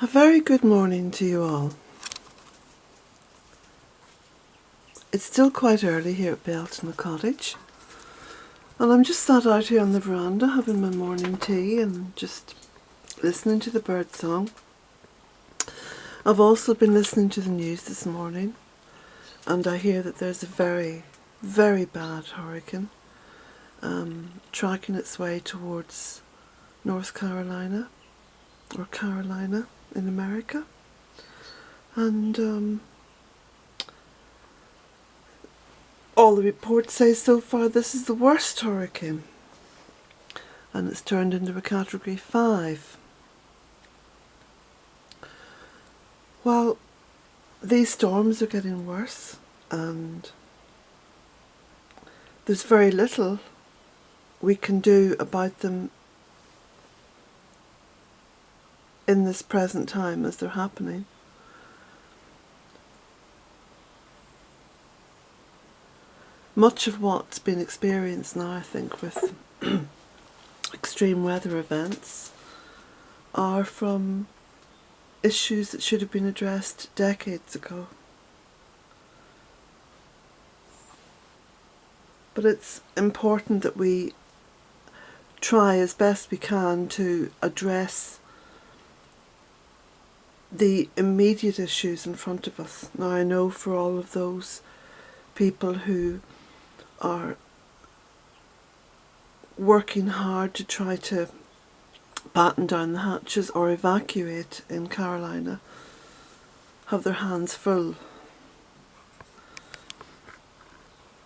A very good morning to you all. It's still quite early here at Bealtaine Cottage, and I'm just sat out here on the veranda having my morning tea and just listening to the bird song. I've also been listening to the news this morning, and I hear that there's a very, very bad hurricane tracking its way towards North Carolina, or Carolina in America. And all the reports say so far this is the worst hurricane, and it's turned into a Category 5. Well, these storms are getting worse, and there's very little we can do about them in this present time as they're happening. Much of what's been experienced now, I think, with extreme weather events are from issues that should have been addressed decades ago. But it's important that we try as best we can to address the immediate issues in front of us. Now, I know for all of those people who are working hard to try to batten down the hatches or evacuate in Carolina have their hands full.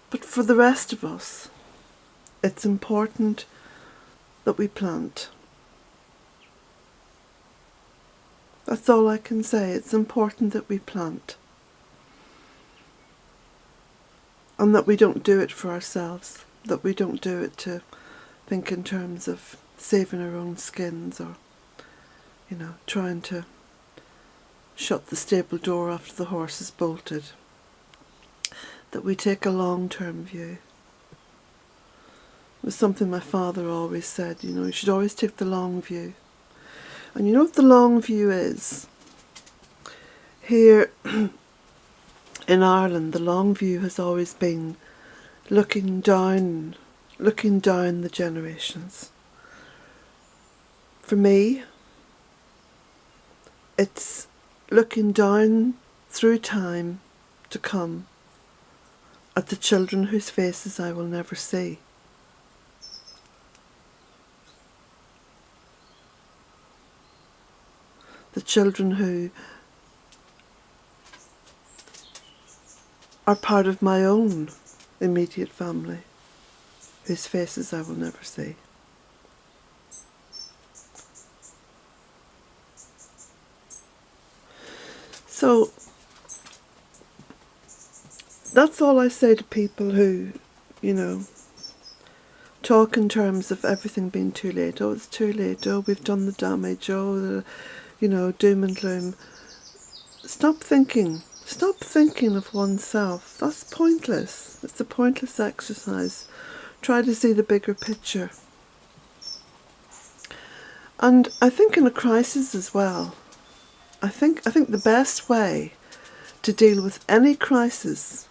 But for the rest of us, it's important that we plant. That's all I can say. It's important that we plant. And that we don't do it for ourselves. That we don't do it to think in terms of saving our own skins or, trying to shut the stable door after the horse is bolted. That we take a long-term view. It was something my father always said, you should always take the long view. And you know what the long view is? Here in Ireland, the long view has always been looking down the generations. For me, it's looking down through time to come at the children whose faces I will never see. The children who are part of my own immediate family, whose faces I will never see. So that's all I say to people who, talk in terms of everything being too late. Oh, it's too late. Oh, we've done the damage. Oh, doom and gloom. Stop thinking of oneself. That's pointless. It's a pointless exercise. Try to see the bigger picture. And I think in a crisis as well, I think the best way to deal with any crisis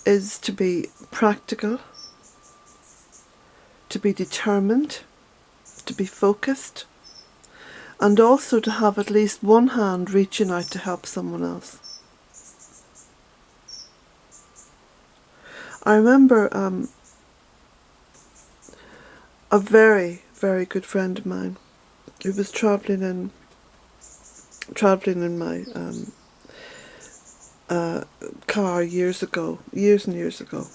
is to be practical, to be determined, to be focused, and also to have at least one hand reaching out to help someone else. I remember a very, very good friend of mine who was travelling in my car years and years ago.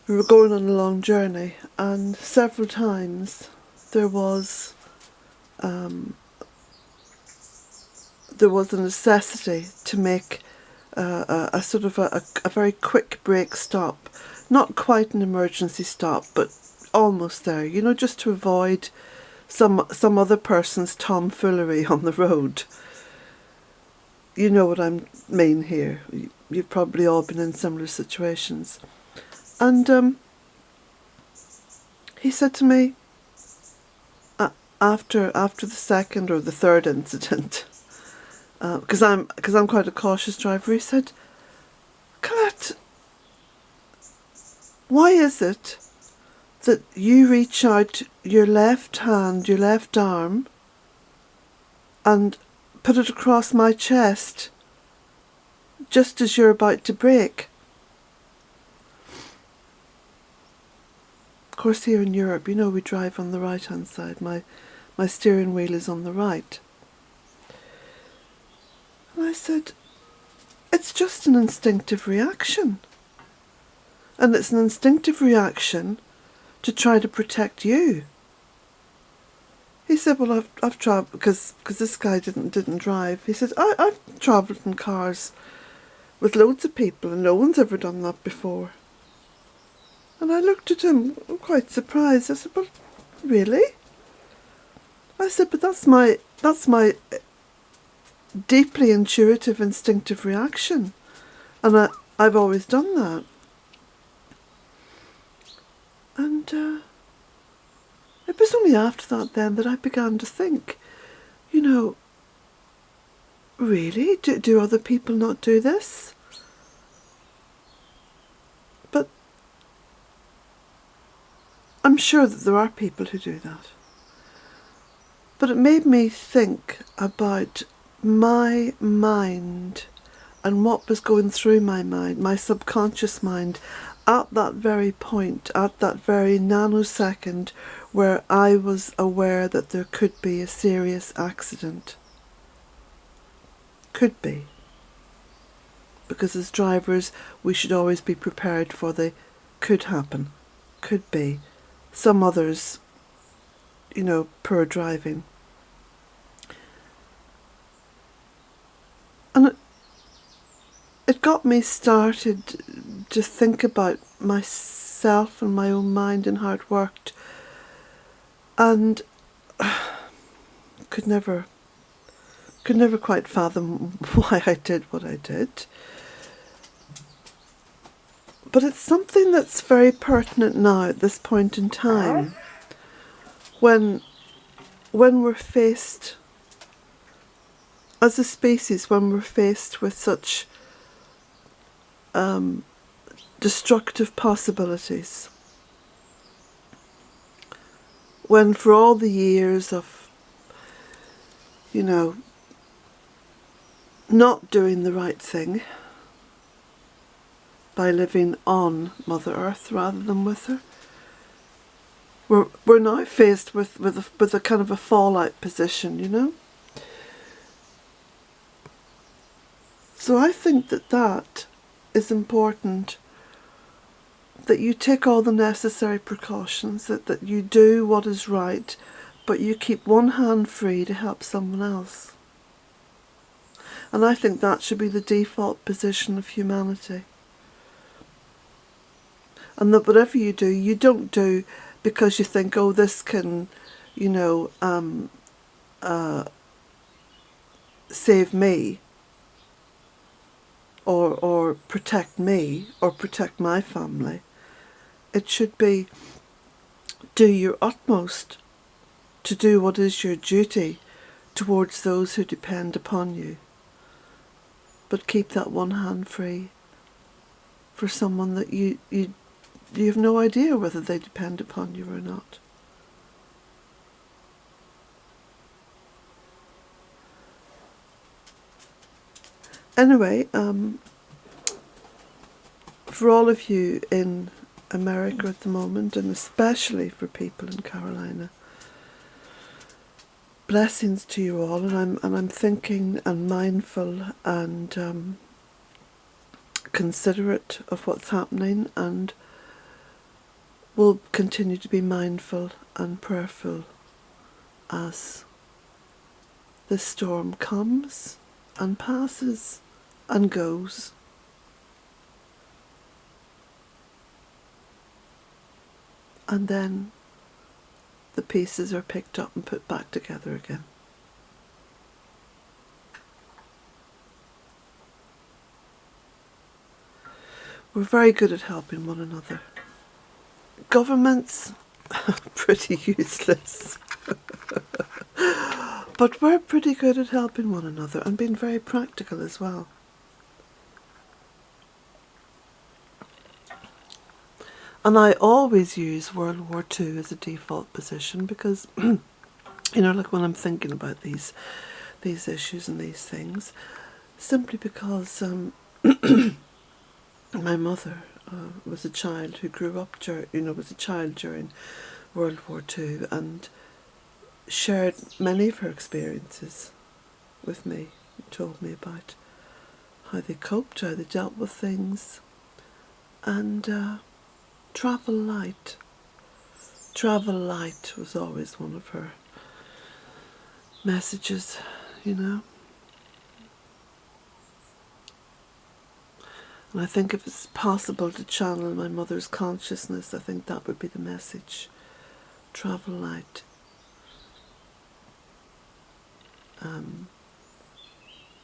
We were going on a long journey, and several times there was a necessity to make a sort of a very quick break stop. Not quite an emergency stop, but almost there, just to avoid some other person's tomfoolery on the road. You know what I mean here. You've probably all been in similar situations. And he said to me, after the second or the third incident, because I'm quite a cautious driver, he said, "Colette, why is it that you reach out your left hand, your left arm, and put it across my chest just as you're about to brake?" Of course, here in Europe, you know, we drive on the right-hand side. My steering wheel is on the right. And I said, "It's just an instinctive reaction. And it's an instinctive reaction to try to protect you." He said, "Well, I've travelled," because this guy didn't drive. He said, I've travelled in cars with loads of people and no one's ever done that before." And I looked at him quite surprised. I said, "Well, really?" I said, "But that's my deeply intuitive, instinctive reaction. And I've always done that." And it was only after that then that I began to think, you know, really? Do other people not do this? But I'm sure that there are people who do that. But it made me think about my mind and what was going through my mind, my subconscious mind, at that very point, at that very nanosecond where I was aware that there could be a serious accident. Could be. Because as drivers, we should always be prepared for the could happen, could be. Some others, you know, poor driving. And it got me started to think about myself and my own mind and how it worked, and could never quite fathom why I did what I did. But it's something that's very pertinent now at this point in time, when we're faced, as a species, when we're faced with such destructive possibilities. When for all the years of, you know, not doing the right thing by living on Mother Earth rather than with her, we're now faced with a kind of a fallout position, you know. So I think that is important, that you take all the necessary precautions, that you do what is right, but you keep one hand free to help someone else. And I think that should be the default position of humanity. And that whatever you do, you don't do because you think, oh, this can, you know, save me, or protect me, or protect my family. It should be, do your utmost to do what is your duty towards those who depend upon you. But keep that one hand free for someone that you have no idea whether they depend upon you or not. Anyway, for all of you in America at the moment, and especially for people in Carolina, blessings to you all, and I'm thinking and mindful and considerate of what's happening, and will continue to be mindful and prayerful as this storm comes and passes and goes. And then the pieces are picked up and put back together again. We're very good at helping one another. Governments, pretty useless. But we're pretty good at helping one another and being very practical as well. And I always use World War II as a default position because, you know, like when I'm thinking about these issues and these things, simply because my mother was a child who grew up was a child during World War II and shared many of her experiences with me, told me about how they coped, how they dealt with things, and travel light. Travel light was always one of her messages, you know. And I think if it's possible to channel my mother's consciousness, I think that would be the message. Travel light.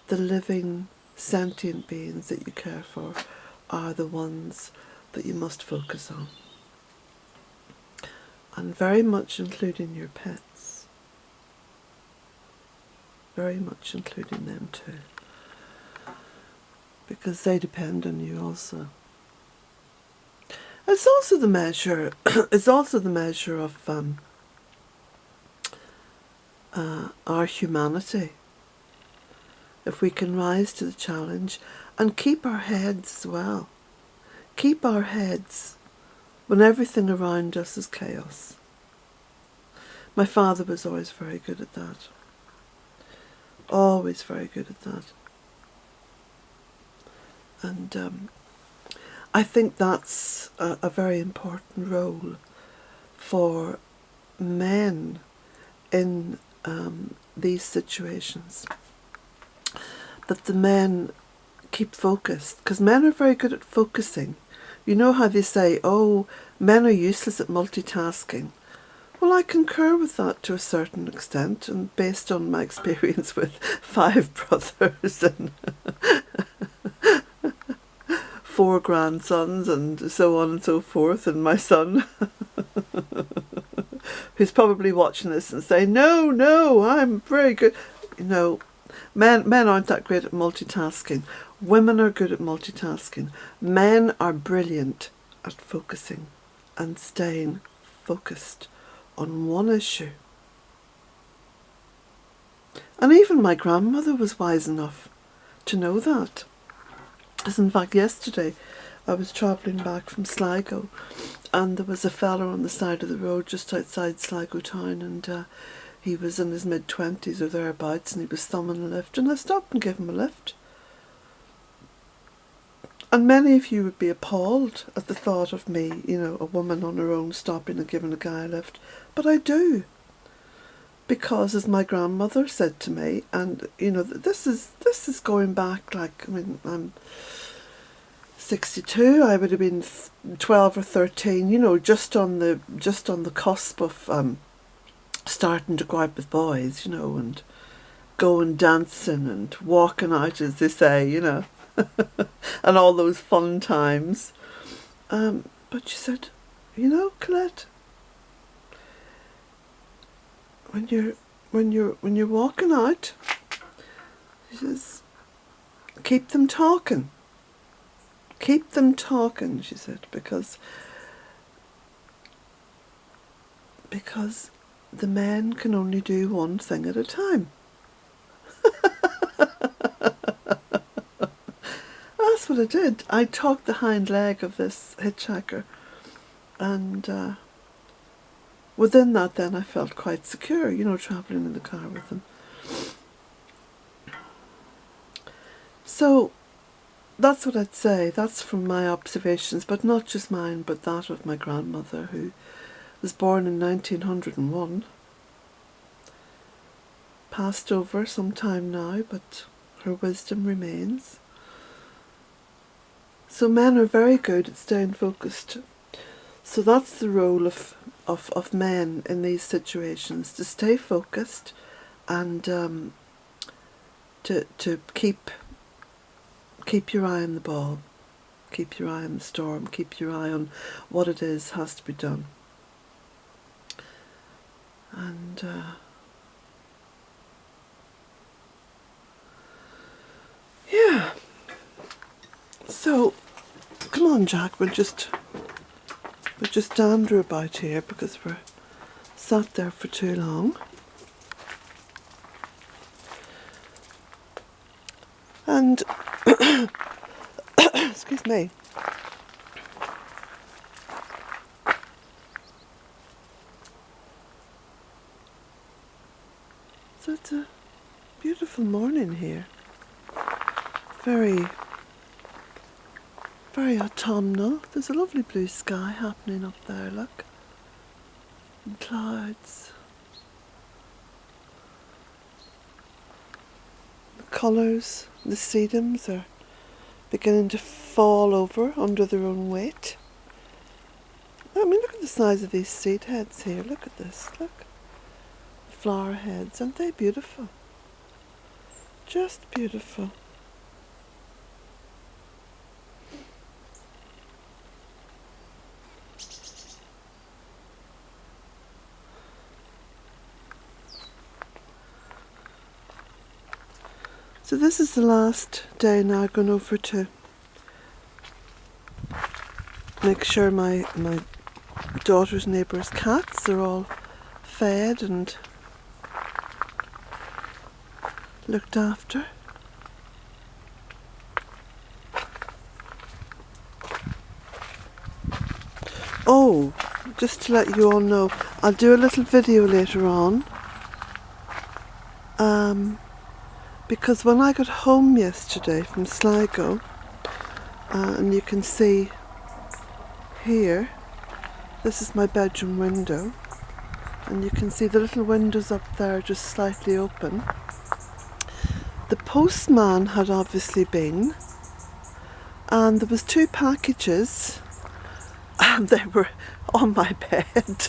The living, sentient beings that you care for are the ones that you must focus on. And very much including your pets. Very much including them too. Because they depend on you also. It's also the measure. It's also the measure of our humanity. If we can rise to the challenge and keep our heads as well. Keep our heads when everything around us is chaos. My father was always very good at that. Always very good at that. And I think that's a very important role for men in these situations. That the men keep focused, because men are very good at focusing. You know how they say, oh, men are useless at multitasking. Well, I concur with that to a certain extent, and based on my experience with 5 brothers and 4 grandsons and so on and so forth, and my son, who's probably watching this and saying, no, I'm very good. You know, men aren't that great at multitasking. Women are good at multitasking. Men are brilliant at focusing and staying focused on one issue. And even my grandmother was wise enough to know that. As in fact, yesterday I was travelling back from Sligo and there was a fella on the side of the road just outside Sligo town, and he was in his mid-20s or thereabouts, and he was thumbing a lift, and I stopped and gave him a lift. And many of you would be appalled at the thought of me, you know, a woman on her own stopping and giving a guy a lift. But I do. Because, as my grandmother said to me, and, you know, this is going back, like, I mean, I'm 62, I would have been 12 or 13, you know, just on the cusp of starting to go out with boys, you know, and going dancing and walking out, as they say, you know. And all those fun times. But she said, you know, Colette, when you're walking out, she says, keep them talking. Keep them talking, she said, because the men can only do one thing at a time. That's what I did. I talked the hind leg of this hitchhiker, and within that then I felt quite secure, you know, travelling in the car with him. So that's what I'd say. That's from my observations, but not just mine, but that of my grandmother, who was born in 1901. Passed over some time now, but her wisdom remains. So men are very good at staying focused. So that's the role of men in these situations, to stay focused and to keep your eye on the ball, keep your eye on the storm, keep your eye on what it is has to be done. And So, come on Jack, we'll just dander about here because we're sat there for too long. And, excuse me. So it's a beautiful morning here. Very, very autumnal. There's a lovely blue sky happening up there, look. And clouds. The colours, the sedums are beginning to fall over under their own weight. I mean, look at the size of these seed heads here. Look at this, look. The flower heads, aren't they beautiful? Just beautiful. So this is the last day now. I've gone over to make sure my daughter's neighbour's cats are all fed and looked after. Oh, just to let you all know, I'll do a little video later on. Because when I got home yesterday from Sligo, and you can see here, this is my bedroom window, and you can see the little windows up there just slightly open. The postman had obviously been, and there was 2 packages, and they were on my bed.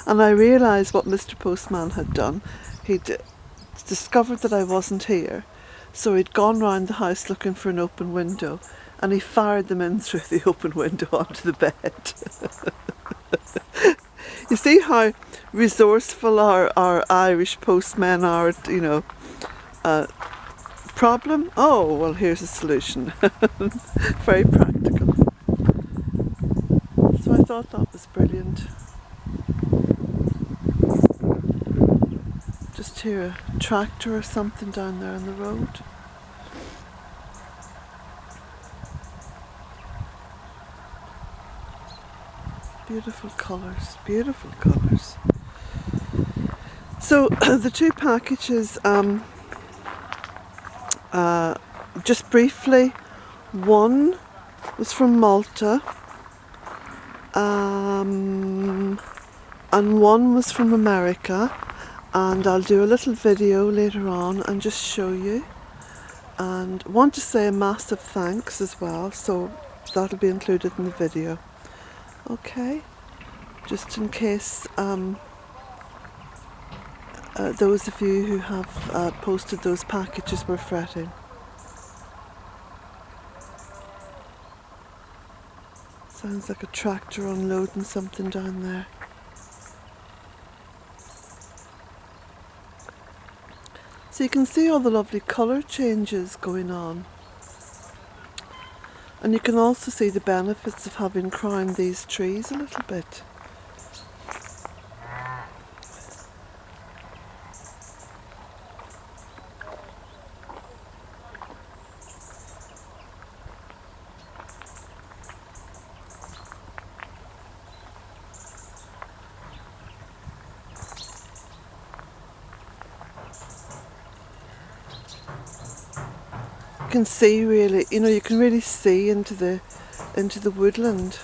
And I realised what Mr. Postman had done. He'd discovered that I wasn't here, so he'd gone round the house looking for an open window, and he fired them in through the open window onto the bed. You see how resourceful our Irish postmen are, you know. Problem? Oh, well, here's a solution. Very practical. So I thought that was brilliant. Just hear a tractor or something down there on the road. Beautiful colours, beautiful colours. So the 2 packages, just briefly, one was from Malta, and one was from America. And I'll do a little video later on and just show you, and want to say a massive thanks as well, so that'll be included in the video. Okay, just in case those of you who have posted those packages were fretting. Sounds like a tractor unloading something down there. So you can see all the lovely colour changes going on. And you can also see the benefits of having crowned these trees a little bit. You can see really, you know, you can really see into the woodland.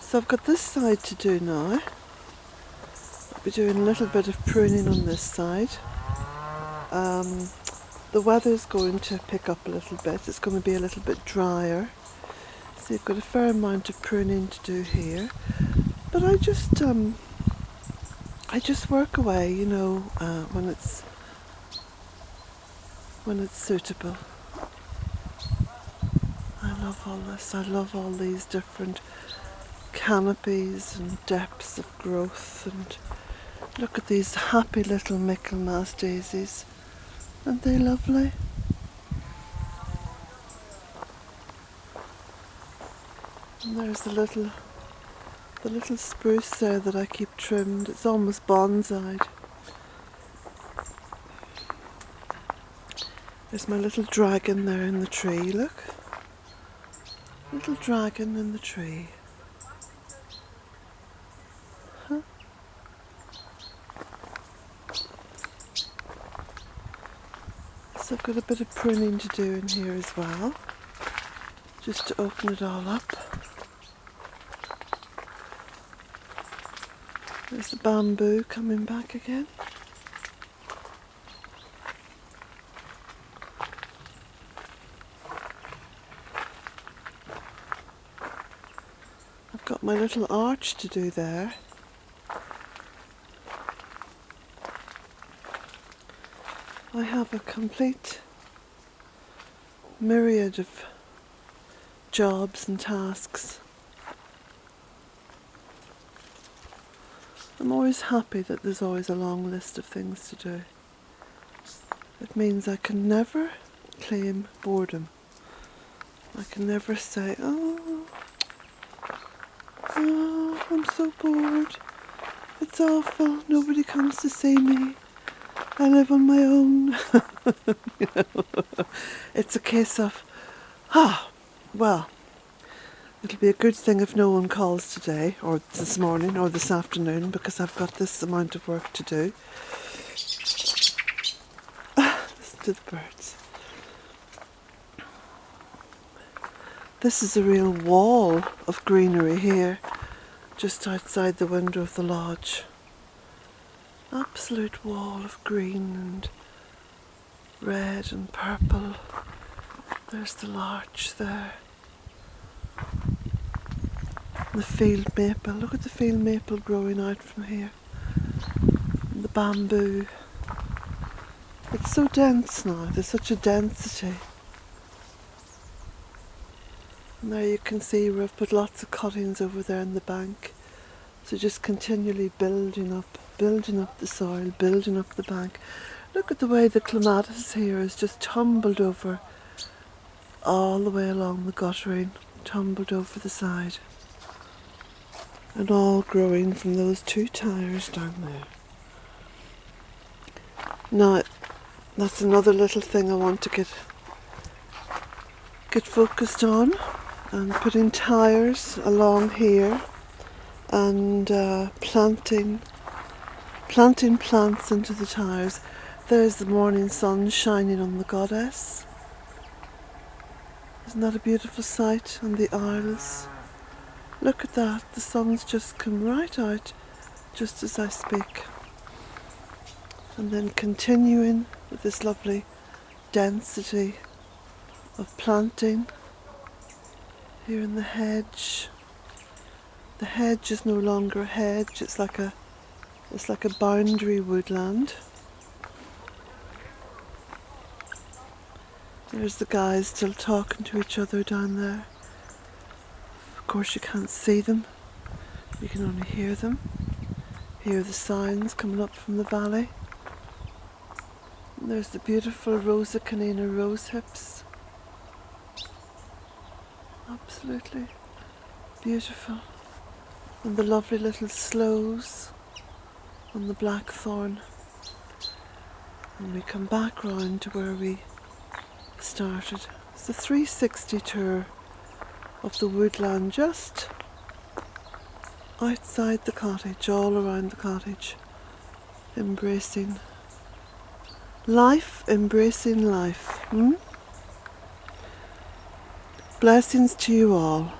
So I've got this side to do now. I'll be doing a little bit of pruning on this side. The weather's going to pick up a little bit. It's going to be a little bit drier. So you've got a fair amount of pruning to do here. But I just I just work away, you know, when it's suitable. I love all this. I love all these different canopies and depths of growth. And look at these happy little Michaelmas daisies. Aren't they lovely? And there's the little spruce there that I keep trimmed. It's almost bonsai'd. There's my little dragon there in the tree, look. Little dragon in the tree. Huh? So I've got a bit of pruning to do in here as well, just to open it all up. There's the bamboo coming back again. I've got my little arch to do there. I have a complete myriad of jobs and tasks. I'm always happy that there's always a long list of things to do. It means I can never claim boredom. I can never say, oh, I'm so bored. It's awful. Nobody comes to see me. I live on my own. You know? It's a case of, well, it'll be a good thing if no one calls today, or this morning, or this afternoon, because I've got this amount of work to do. Listen to the birds. This is a real wall of greenery here, just outside the window of the lodge. Absolute wall of green and red and purple. There's the larch there. The field maple. Look at the field maple growing out from here. And the bamboo. It's so dense now. There's such a density. And there you can see where I've put lots of cuttings over there in the bank. So just continually building up the soil, building up the bank. Look at the way the clematis here is just tumbled over all the way along the guttering, tumbled over the side. And all growing from those 2 tires down there. Now, that's another little thing I want to get focused on, and putting tires along here, and planting plants into the tires. There's the morning sun shining on the goddess. Isn't that a beautiful sight on the Isles? Look at that, the sun's just come right out just as I speak. And then continuing with this lovely density of planting here in the hedge. The hedge is no longer a hedge, it's like a boundary woodland. There's the guys still talking to each other down there. Of course you can't see them, you can only hear them. Hear the sounds coming up from the valley. And there's the beautiful Rosa Canina rose hips. Absolutely beautiful. And the lovely little sloes on the blackthorn. And we come back round to where we started. It's a 360 tour of the woodland just outside the cottage, all around the cottage, embracing life, embracing life. Blessings to you all.